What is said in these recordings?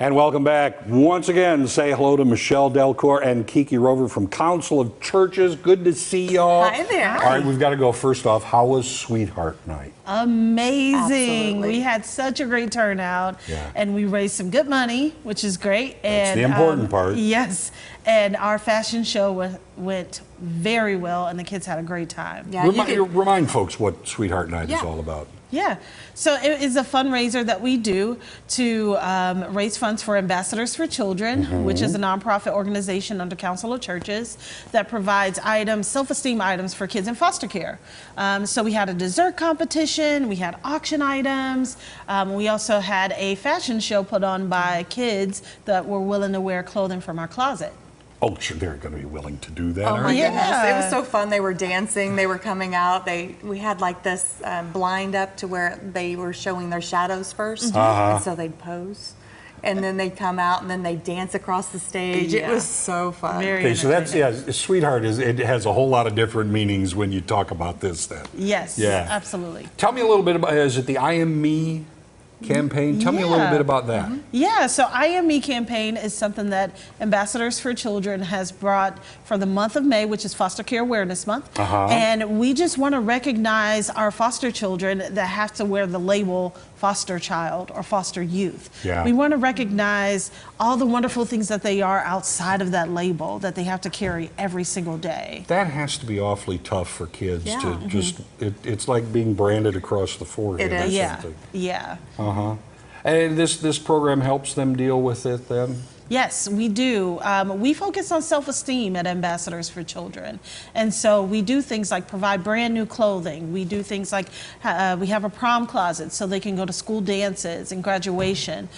And welcome back. Once again, say hello to Michelle Delcourt and Kiki Rover from Council of Churches. Good to see y'all. Hi there. All right, we've got to go first off. How was Sweetheart Night? Amazing. Absolutely. We had such a great turnout, and we raised some good money, which is great. That's the important part. Yes, and our fashion show went very well, and the kids had a great time. Yeah, Remind folks what Sweetheart Night is all about. Yeah, so it is a fundraiser that we do to raise funds for Ambassadors for Children, which is a nonprofit organization under Council of Churches that provides items, self-esteem items for kids in foster care. So we had a dessert competition, we had auction items, we also had a fashion show put on by kids that were willing to wear clothing from our closet. Oh, sure, they're going to be willing to do that. Oh my Yeah. goodness, it was so fun. They were dancing, they were coming out. We had like this blind up to where they were showing their shadows first, and so they'd pose. And then they'd come out and then they'd dance across the stage. Yeah. It was so fun. Very Okay, so that's, entertaining. Sweetheart, it has a whole lot of different meanings when you talk about this then. Yes, Yeah. absolutely. Tell me a little bit about, is it the I Am Me campaign? Tell me a little bit about that. Yeah, so I Am Me campaign is something that Ambassadors for Children has brought for the month of May, which is Foster Care Awareness Month. And we just want to recognize our foster children that have to wear the label foster child or foster youth. Yeah. We want to recognize all the wonderful things that they are outside of that label that they have to carry every single day. That has to be awfully tough for kids to just, it's like being branded across the forehead. It is. or Yeah, something. yeah. And this program helps them deal with it then? Yes, we do. We focus on self-esteem at Ambassadors for Children. And so we do things like provide brand new clothing. We do things like we have a prom closet so they can go to school dances and graduation.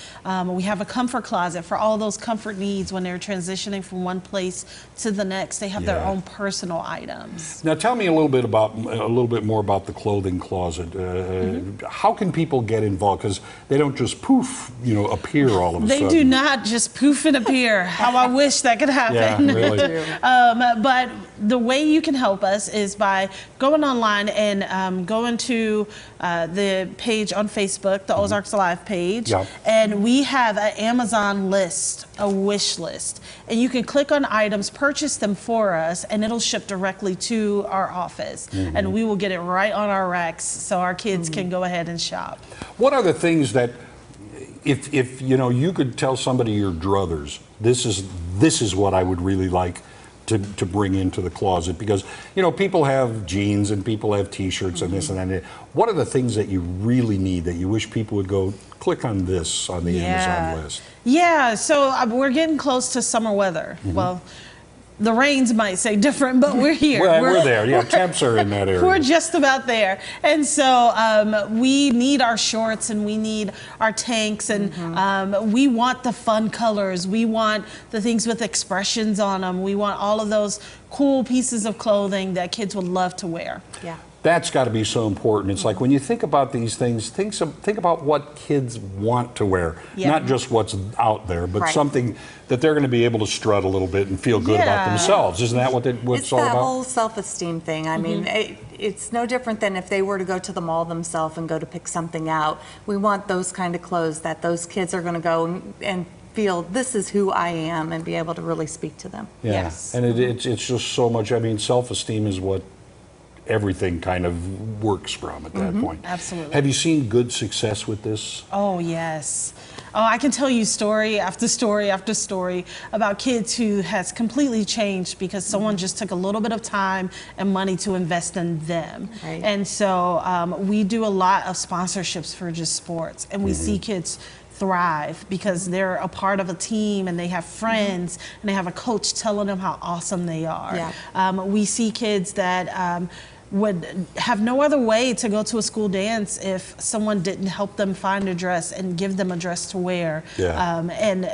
We have a comfort closet for all those comfort needs when they're transitioning from one place to the next. They have their own personal items. Now tell me a little bit more about the clothing closet. How can people get involved? Because they don't just poof, appear all of a sudden. They do not just poof and appear. How I wish that could happen. Yeah, really. But the way you can help us is by going online and going to the page on Facebook, the Ozarks Alive page, and we have an Amazon list, a wish list, and you can click on items, purchase them for us, and it'll ship directly to our office, and we will get it right on our racks so our kids can go ahead and shop. What are the things that, if you could tell somebody your druthers, this is what I would really like to bring into the closet, because people have jeans and people have t-shirts and this and that. What are the things that you really need that you wish people would go click on this on the Amazon list? Yeah, so we're getting close to summer weather. Well, the rains might say different, but we're here. We're there. Yeah, temps are in that area. We're just about there. And so we need our shorts and we need our tanks, and we want the fun colors. We want the things with expressions on them. We want all of those cool pieces of clothing that kids would love to wear. Yeah. That's got to be so important. It's like when you think about these things, think about what kids want to wear, not just what's out there, but something that they're going to be able to strut a little bit and feel good about themselves. Isn't that what it's all about? It's that whole self-esteem thing. I mean, it's no different than if they were to go to the mall themselves and go to pick something out. We want those kind of clothes that those kids are going to go and feel, this is who I am, and be able to really speak to them. Yeah. Yes. And it's just so much. I mean, self-esteem is what everything kind of works from at that point. Absolutely. Have you seen good success with this? Oh, yes. Oh, I can tell you story after story after story about kids who has completely changed because someone just took a little bit of time and money to invest in them. Right. And so we do a lot of sponsorships for just sports, and we see kids thrive because they're a part of a team and they have friends and they have a coach telling them how awesome they are. Yeah. We see kids that would have no other way to go to a school dance if someone didn't help them find a dress and give them a dress to wear. And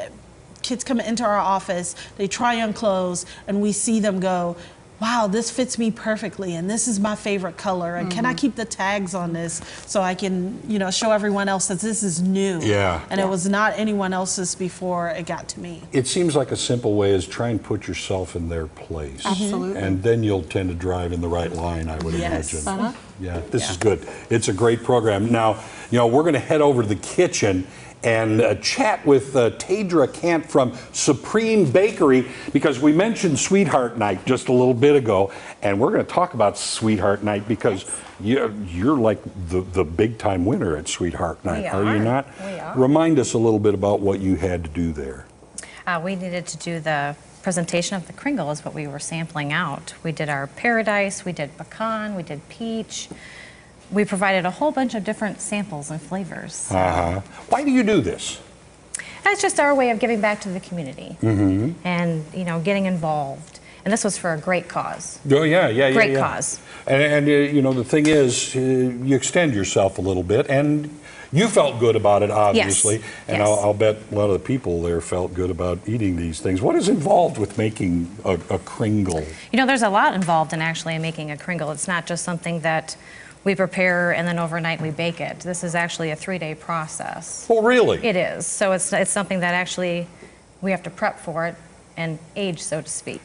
kids come into our office, they try on clothes, and we see them go, wow, this fits me perfectly, and this is my favorite color, and can I keep the tags on this so I can, show everyone else that this is new. And it was not anyone else's before it got to me. It seems like a simple way is try and put yourself in their place. Absolutely. And then you'll tend to drive in the right line, I would imagine. Yeah, this is good. It's a great program. Now, we're going to head over to the kitchen, and chat with Tadra Kant from Supreme Bakery, because we mentioned Sweetheart Night just a little bit ago, and we're going to talk about Sweetheart Night because you're like the big time winner at Sweetheart Night, We are you are. not? We are. Remind us a little bit about what you had to do there. We needed to do the presentation of the Kringle is what we were sampling out. We did our Paradise, we did pecan, we did peach. We provided a whole bunch of different samples and flavors. Why do you do this? That's just our way of giving back to the community and, you know, getting involved. And this was for a great cause. Oh, yeah. Great cause. And you know, the thing is, you extend yourself a little bit, and you felt good about it, obviously. Yes. And Yes. I'll bet a lot of the people there felt good about eating these things. What is involved with making a Kringle? You know, there's a lot involved in actually making a Kringle. It's not just something that we prepare and then overnight we bake it. This is actually a 3-day process. Oh, really? It is. So it's something that actually we have to prep for it and age, so to speak.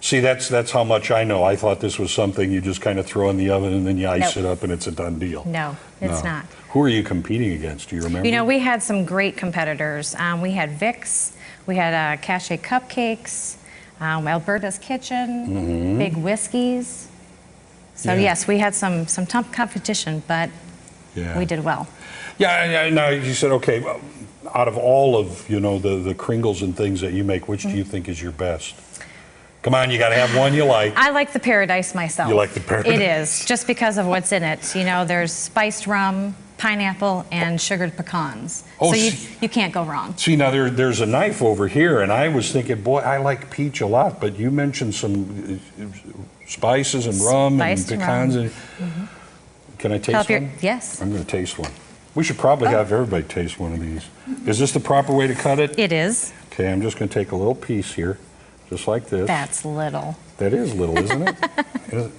See, that's how much I know. I thought this was something you just kind of throw in the oven and then you ice Nope. it up and it's a done deal. No, it's No. not. Who are you competing against? Do you remember? You know, we had some great competitors. We had Vicks, we had Cache Cupcakes, Alberta's Kitchen, Big Whiskeys. So Yeah. yes, we had some tough competition, but Yeah. we did well. Yeah, now you said, okay, well, out of all of, you know, the Kringles and things that you make, which do you think is your best? Come on, you got to have one you like. I like the Paradise myself. You like the Paradise? It is, just because of what's in it. You know, there's spiced rum, pineapple, and sugared pecans. Oh, so see- you can't go wrong. See, now there's a knife over here, and I was thinking, boy, I like peach a lot, but you mentioned some spices and rum Spiced and pecans. rum. And, Can I taste Help your- one? yes. I'm going to taste one. We should probably have everybody taste one of these. Is this the proper way to cut it? It is. Okay, I'm just going to take a little piece here, just like this. That's little. That is little, isn't it?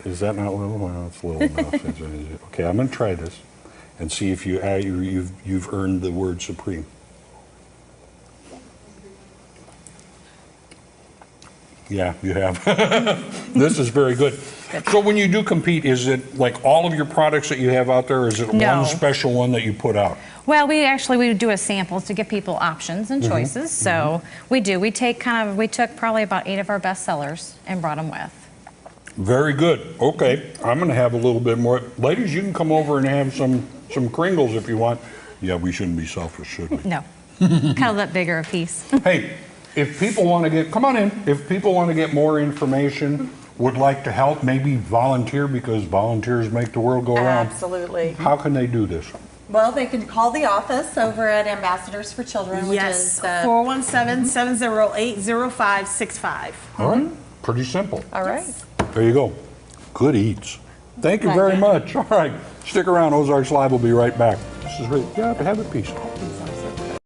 Is that not little? Well, it's little enough. Okay, I'm going to try this and see if you've earned the word supreme. Yeah, you have. This is very good. So when you do compete, is it like all of your products that you have out there, or is it No. one special one that you put out? Well, we do a sample to give people options and choices. So we do. We took probably about 8 of our best sellers and brought them with. Very good. Okay, I'm going to have a little bit more. Ladies, you can come over and have some Kringles if you want. Yeah, we shouldn't be selfish, should we? No, kind of that bigger a piece. Hey, if people want to come on in. If people want to get more information, would like to help, maybe volunteer, because volunteers make the world go around. Absolutely. How can they do this? Well, they can call the office over at Ambassadors for Children, which Yes, is 417-708-0565. All right, pretty simple. all right. There you go. Good eats. Thank you Glad very to. much. All right, stick around. Ozarks Live will be right back. This is really, yeah, have a piece.